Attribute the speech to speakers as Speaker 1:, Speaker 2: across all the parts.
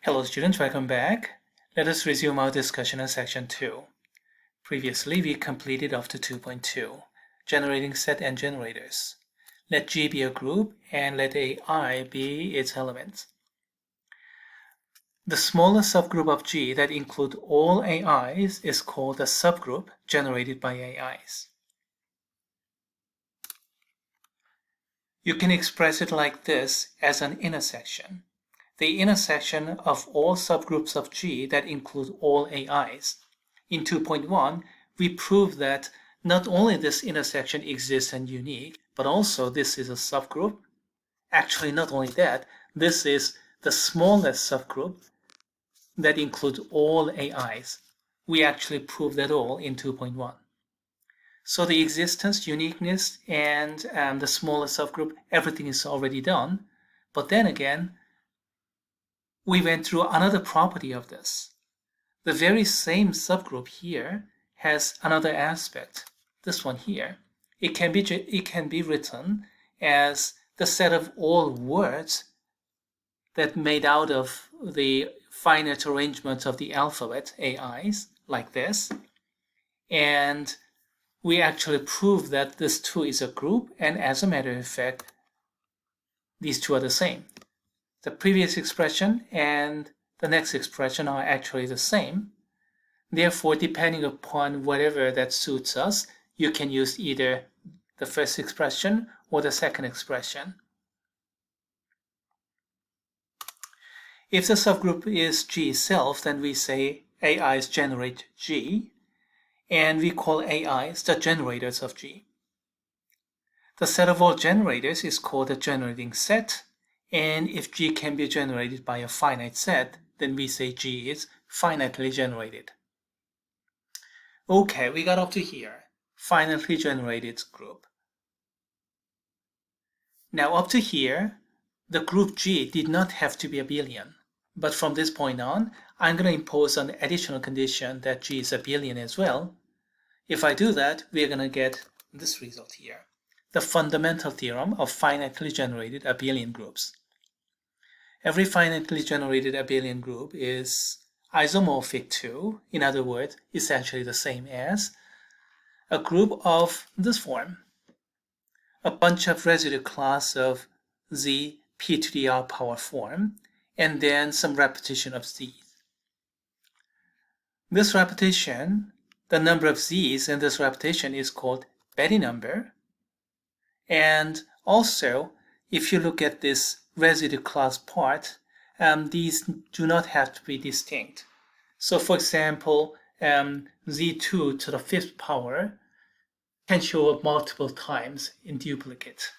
Speaker 1: Hello students, welcome back. Let us resume our discussion on section 2. Previously, we completed up to 2.2, generating set and generators. Let G be a group and let AI be its elements. The smallest subgroup of G that includes all AIs is called a subgroup generated by AIs. You can express it like this as an intersection. The intersection of all subgroups of G that include all AIs. In 2.1, we proved that not only this intersection exists and unique, but also this is a subgroup. Actually, not only that, this is the smallest subgroup that includes all AIs. We actually proved that all in 2.1. So the existence, uniqueness, and the smallest subgroup, everything is already done. But then again, we went through another property of this. The very same subgroup here has another aspect, this one here. It can be written as the set of all words that made out of the finite arrangement of the alphabet, AIs, like this. And we actually proved that this too is a group, and as a matter of fact, these two are the same. The previous expression and the next expression are actually the same. Therefore, depending upon whatever that suits us, you can use either the first expression or the second expression. If the subgroup is G itself, then we say AIs generate G, and we call AIs the generators of G. The set of all generators is called a generating set, and if G can be generated by a finite set, then we say G is finitely generated. Okay, we got up to here, finitely generated group. Now up to here, the group G did not have to be abelian, but from this point on, I'm going to impose an additional condition that G is abelian as well. If I do that, we're going to get this result here. The fundamental theorem of finitely generated abelian groups. Every finitely generated abelian group is isomorphic to, in other words, essentially the same as, a group of this form. A bunch of residue class of z p to the r power form, and then some repetition of z's. This repetition, the number of z's in this repetition is called Betti number. And also, if you look at this residue class part, these do not have to be distinct. So for example, z2 to the 5th power can show up multiple times in duplicate.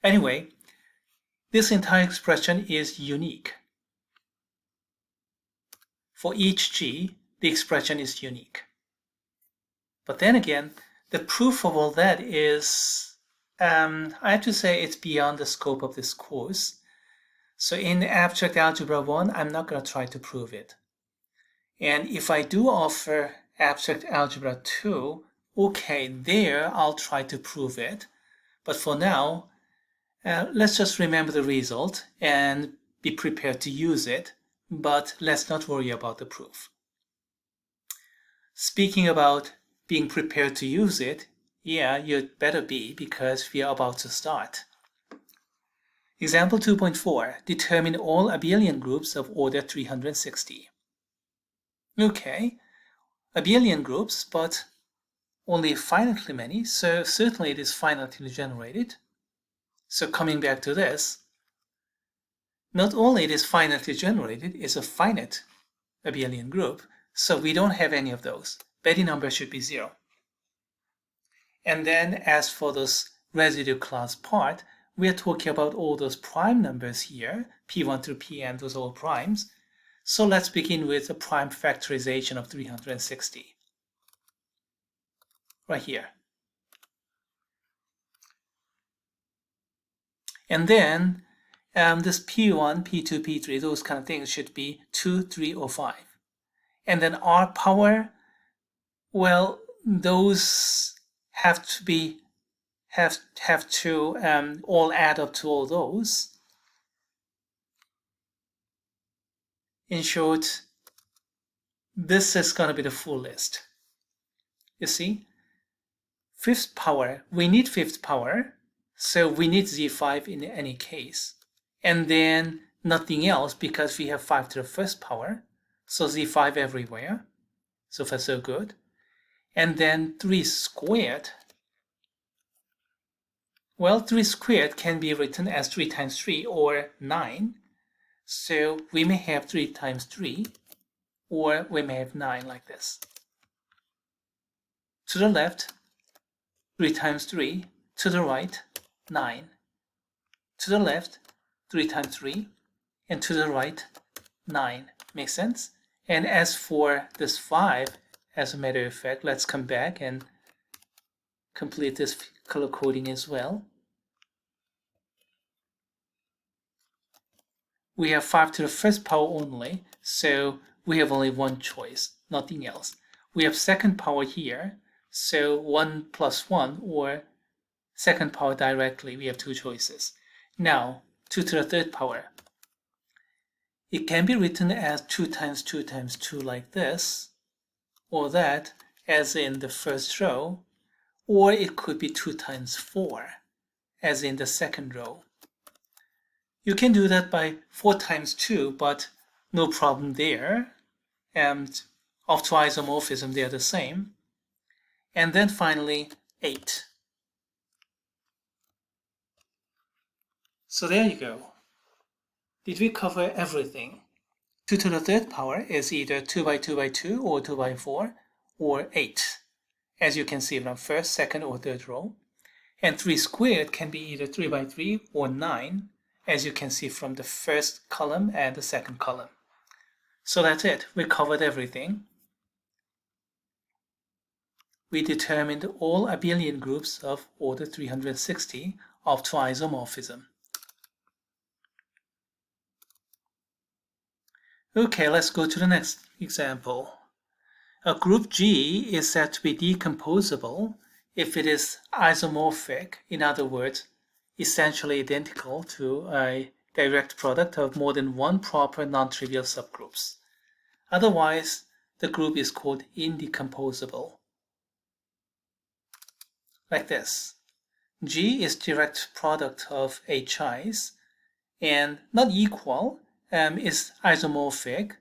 Speaker 1: Anyway, this entire expression is unique. For each G, the expression is unique. But then again, the proof of all that is, I have to say it's beyond the scope of this course. So in Abstract Algebra 1, I'm not going to try to prove it. And if I do offer Abstract Algebra 2, okay, there I'll try to prove it. But for now, let's just remember the result and be prepared to use it, but let's not worry about the proof. Speaking about being prepared to use it, yeah, you'd better be, because we are about to start. Example 2.4, determine all abelian groups of order 360. Okay, abelian groups, but only finitely many, so certainly it is finitely generated. So coming back to this, not only it is finitely generated, it's a finite abelian group, so we don't have any of those. Betti number should be 0. And then as for this residue class part, we are talking about all those prime numbers here, p1 through pn, those are all primes. So let's begin with a prime factorization of 360. Right here. And then this p1, p2, p3, those kind of things should be 2, 3, or 5. And then r power, well, those have to all add up to all those. In short, this is going to be the full list. You see, fifth power, we need fifth power, so we need Z5 in any case. And then nothing else because we have 5 to the first power, so Z5 everywhere. So far so good. And then 3 squared. Well, 3 squared can be written as 3 times 3 or 9. So we may have 3 times 3 or we may have 9 like this. To the left, 3 times 3. To the right, 9. To the left, 3 times 3. And to the right, 9. Makes sense? And as for this 5, as a matter of fact, let's come back and complete this color coding as well. We have 5 to the first power only, so we have only one choice, nothing else. We have second power here, so 1 plus 1 or second power directly, we have two choices. Now, 2 to the third power. It can be written as 2 times 2 times 2 like this, or that as in the first row, or it could be 2 times 4 as in the second row. You can do that by 4 times 2, but no problem there. And of two isomorphism, they are the same. And then finally, 8. So there you go. Did we cover everything? 2 to the third power is either 2 by 2 by 2 or 2 by 4 or 8, as you can see from first, second, or third row. And 3 squared can be either 3 by 3 or 9, as you can see from the first column and the second column. So that's it. We covered everything. We determined all abelian groups of order 360 of two isomorphism. Okay, let's go to the next example. A group G is said to be decomposable if it is isomorphic, in other words, essentially identical to a direct product of more than one proper non-trivial subgroups. Otherwise, the group is called indecomposable. Like this. G is direct product of HIs and not equal, is isomorphic,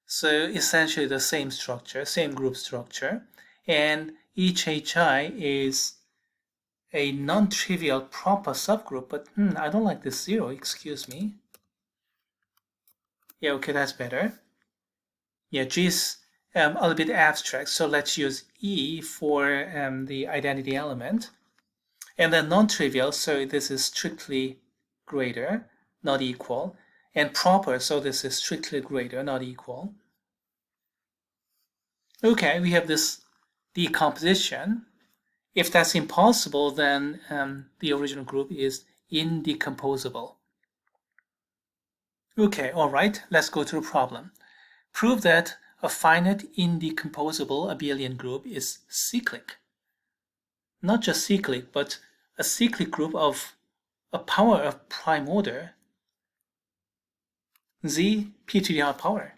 Speaker 1: so essentially the same structure, same group structure, and each HI is a non-trivial proper subgroup, but I don't like this 0, excuse me. Yeah, okay, that's better. Yeah, G is a little bit abstract, so let's use E for the identity element. And then non-trivial, so this is strictly greater, not equal. And proper, so this is strictly greater, not equal. Okay, we have this decomposition. If that's impossible, then the original group is indecomposable. Okay, all right, let's go to the problem. Prove that a finite indecomposable abelian group is cyclic. Not just cyclic, but a cyclic group of a power of prime order, z p to the r power.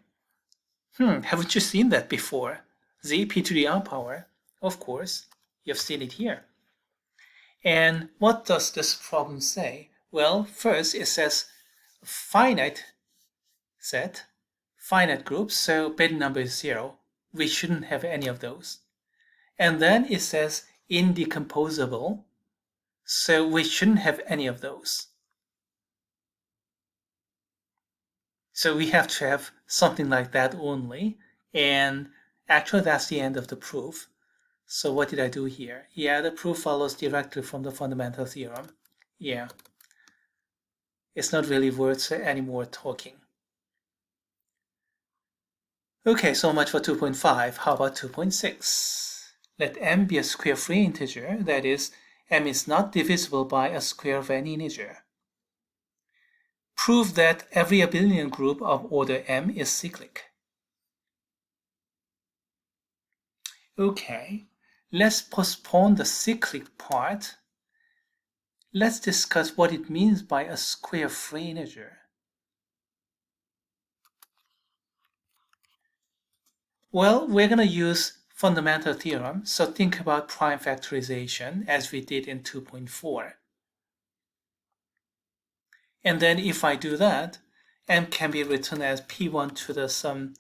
Speaker 1: Haven't you seen that before? Z p to the r power, of course, you've seen it here. And what does this problem say? Well, first it says finite set, finite groups, so Bethe number is 0. We shouldn't have any of those. And then it says indecomposable, so we shouldn't have any of those. So we have to have something like that only, and actually that's the end of the proof. So what did I do here? Yeah, the proof follows directly from the fundamental theorem. Yeah, it's not really worth any more talking. Okay, so much for 2.5. How about 2.6? Let m be a square-free integer, that is, m is not divisible by a square of any integer. Prove that every abelian group of order m is cyclic. Okay, let's postpone the cyclic part. Let's discuss what it means by a square-free integer. Well, we're going to use fundamental theorem, so think about prime factorization as we did in 2.4. And then if I do that, m can be written as p1 to the sum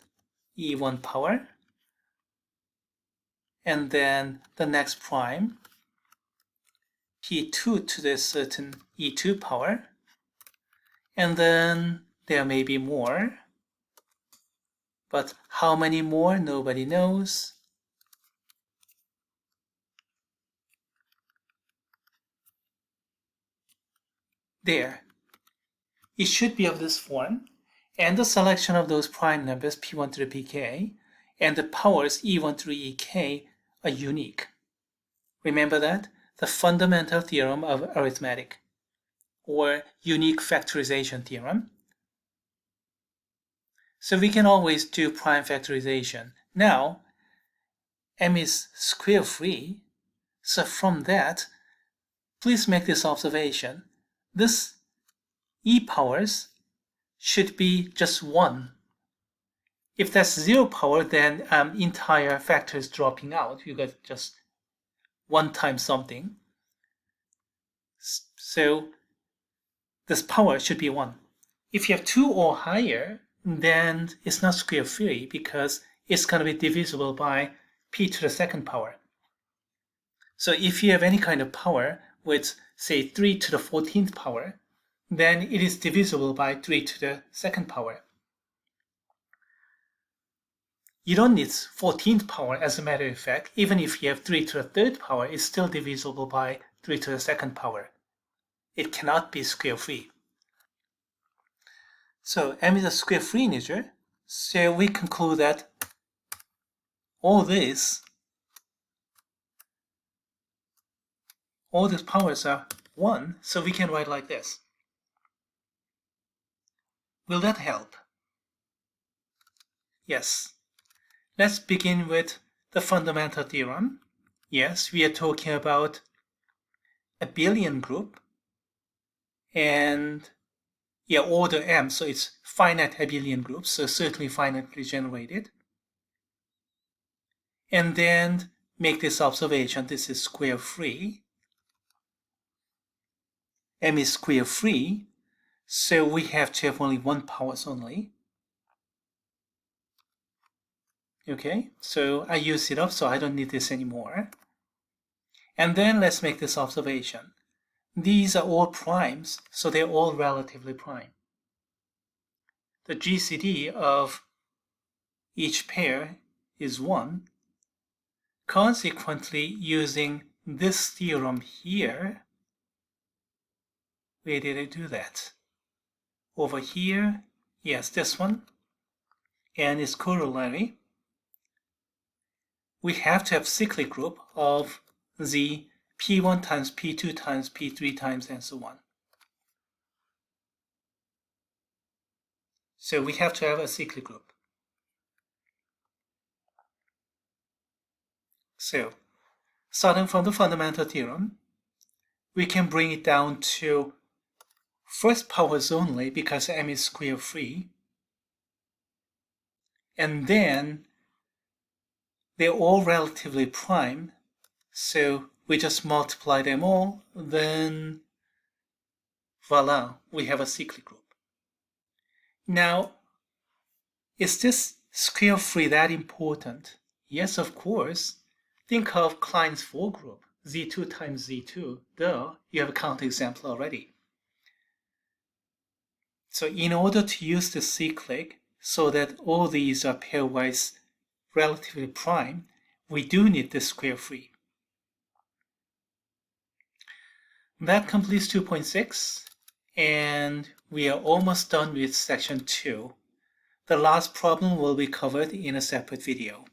Speaker 1: e1 power, and then the next prime, p2 to the certain e2 power, and then there may be more, but how many more, nobody knows. There. It should be of this form, and the selection of those prime numbers p1 through pk and the powers e1 through ek are unique. Remember that? The fundamental theorem of arithmetic, or unique factorization theorem. So we can always do prime factorization. Now, m is square free, so from that, please make this observation. This e powers should be just 1. If that's 0 power, then entire factor is dropping out. You got just 1 times something. So this power should be 1. If you have 2 or higher, then it's not square free because it's going to be divisible by p to the second power. So if you have any kind of power with, say, 3 to the 14th power, then it is divisible by 3 to the second power. You don't need 14th power as a matter of fact. Even if you have 3 to the third power, it's still divisible by 3 to the second power. It cannot be square free. So m is a square free integer. So we conclude that all these powers are 1, so we can write like this. Will that help? Yes. Let's begin with the fundamental theorem. Yes, we are talking about abelian group, and order m, so it's finite abelian groups, so certainly finitely generated. And then make this observation, this is square free. M is square free, so we have to have only 1 powers only. Okay, so I use it up, so I don't need this anymore. And then let's make this observation. These are all primes, so they're all relatively prime. The GCD of each pair is 1. Consequently, using this theorem here, where did I do that? Over here, yes, this one, and its corollary. We have to have cyclic group of the p1 times p2 times p3 times and so on. So we have to have a cyclic group. So, starting from the fundamental theorem, we can bring it down to first powers only because m is square free. And then they're all relatively prime, so we just multiply them all, then voila, we have a cyclic group. Now, is this square free that important? Yes, of course. Think of Klein's 4 group, Z2 times Z2. Duh, you have a counterexample already. So in order to use the cyclic so that all these are pairwise relatively prime, we do need the square free. That completes 2.6, and we are almost done with section 2. The last problem will be covered in a separate video.